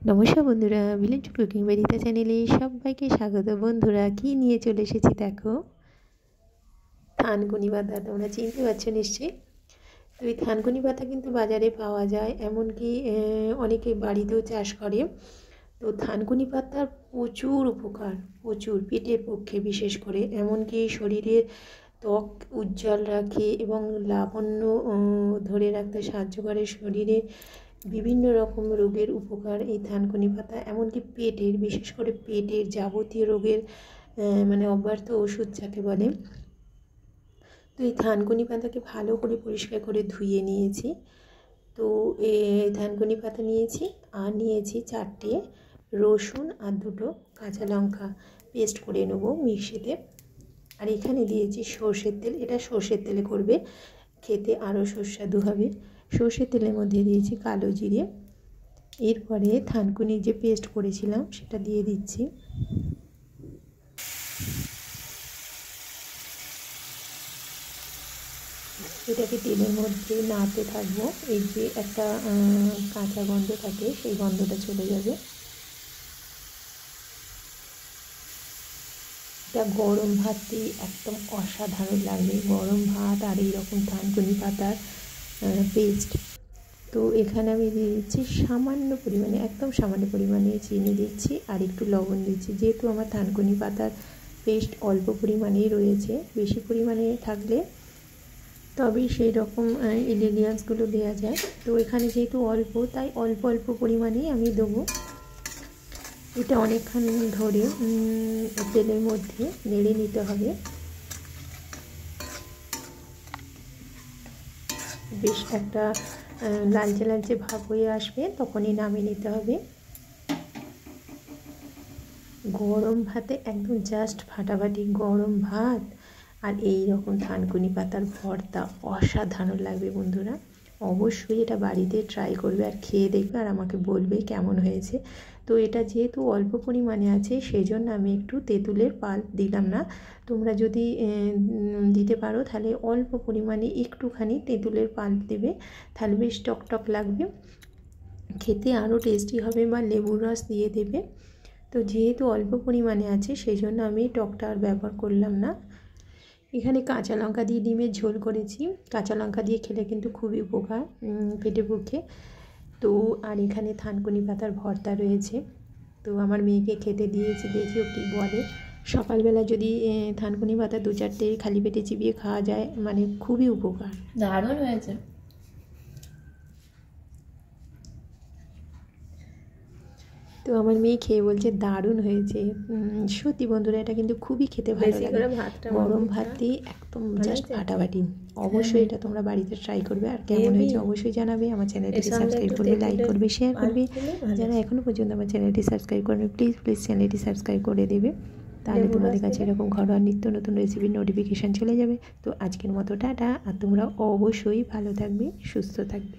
নমস্কার বন্ধুরা, village cooking বেরিতা চ্যানেলে সবাইকে স্বাগত। বন্ধুরা কি নিয়ে চলে এসেছি দেখো, থানকুনি পাতা। তোমরা চিনতে পারছো নিশ্চয়ই। তো এই থানকুনি পাতা কিন্তু বাজারে পাওয়া যায়, এমনকি অনেকে বাড়িতেও চাষ করে। তো থানকুনি পাতার প্রচুর উপকার, প্রচুর পেটের পক্ষে বিশেষ করে, এমনকি শরীরের ত্বক উজ্জ্বল রাখে এবং লাবণ্য ধরে রাখতে সাহায্য করে। শরীরে বিভিন্ন রকম রোগের উপকার এই থানকুনি পাতা, এমনকি পেটের, বিশেষ করে পেটের যাবতীয় রোগের মানে অব্যর্থ ওষুধ যাকে বলে। তো এই থানকুনি পাতাকে ভালো করে পরিষ্কার করে ধুয়ে নিয়েছি। তো এই থানকুনি পাতা নিয়েছি, আর নিয়েছি 4টে রসুন আর 2টো কাঁচা লঙ্কা পেস্ট করে নেব মিক্সিতে। আর এখানে দিয়েছি সর্ষের তেল, এটা সর্ষের তেলে করবে, খেতে আরও সুস্বাদু হবে। সর্ষের তেলের মধ্যে দিয়েছি কালো জিরে। এরপরে থানকুনি যে পেস্ট করেছিলাম সেটা দিয়ে দিচ্ছি। এটাকে তেলের মধ্যে নাড়তে থাকবো। এই যে একটা কাঁচা গন্ধ থাকে, সেই গন্ধটা চলে যাবে। এটা গরম ভাত দিয়ে একদম অসাধারণ লাগবে, গরম ভাত আর এইরকম থানকুনি পাতার পেস্ট। তো এখানে আমি দিয়ে দিচ্ছি সামান্য পরিমাণে, একদম সামান্য পরিমাণে চিনি দিচ্ছি আর একটু লবণ দিচ্ছি। যেহেতু আমার থানকুনি পাতার পেস্ট অল্প পরিমাণেই রয়েছে, বেশি পরিমাণে থাকলে তবেই সেই রকম ইনগ্রিডিয়েন্টসগুলো দেওয়া যায়। তো এখানে যেহেতু অল্প, তাই অল্প অল্প পরিমাণেই আমি দেবো। এটা অনেকক্ষণ ধরে তেলের মধ্যে নেড়ে নিতে হবে। বেশ একটা লালচে লালচে ভাব হয়ে আসবে, তখনই নামিয়ে নিতে হবে। গরম ভাতে একদম জাস্ট ফাটাফাটি গরম ভাত আর এই রকম থানকুনি পাতার ভর্তা অসাধারণ লাগবে। বন্ধুরা অবশ্যই এটা বাড়িতে ট্রাই করবে আর খেয়ে দেখবে, আর আমাকে বলবে কেমন হয়েছে। তো এটা যেহেতু অল্প পরিমাণে আছে, সেই জন্য আমি একটু তেঁতুলের পাল্প দিলাম না। তোমরা যদি দিতে পারো তাহলে অল্প পরিমাণে একটুখানি তেঁতুলের পাল্প দেবে, তাহলে বেশ টকটক লাগবে, খেতে আরও টেস্টি হবে। বা লেবুর রস দিয়ে দেবে। তো যেহেতু অল্প পরিমাণে আছে, সেই জন্য আমি টকটা আর ব্যবহার করলাম না। এখানে কাঁচা লঙ্কা দিয়ে ডিমের ঝোল করেছি। কাঁচা লঙ্কা দিয়ে খেলে কিন্তু খুবই উপকার পেটের পক্ষে। তো আর এখানে থানকুনি পাতার ভর্তা রয়েছে। তো আমার মেয়েকে খেতে দিয়েছি, দেখিও কী বলে। সকালবেলা যদি থানকুনি পাতা 2-4টে খালি পেটে চিবিয়ে খাওয়া যায়, মানে খুবই উপকার। দারুণ হয়েছে। তো আমার মেয়ে খেয়ে বলছে দারুণ হয়েছে। সত্যি বন্ধুরা, এটা কিন্তু খুবই খেতে ভালো লাগে। গরম ভাত দিয়ে একদম জাস্ট ফাটাফাটি। অবশ্যই এটা তোমরা বাড়িতে ট্রাই করবে, আর কেমন হয়েছে অবশ্যই জানাবে। আমার চ্যানেলটিকে সাবস্ক্রাইব করবে, লাইক করবে, শেয়ার করবে। যারা এখনও পর্যন্ত আমার চ্যানেলটি সাবস্ক্রাইব করবে, প্লিজ চ্যানেলটি সাবস্ক্রাইব করে দেবে, তাহলে তোমাদের কাছে এরকম ঘরোয়া নিত্য নতুন রেসিপির নোটিফিকেশান চলে যাবে। তো আজকের মতো টাটা, আর তোমরা অবশ্যই ভালো থাকবে, সুস্থ থাকবে।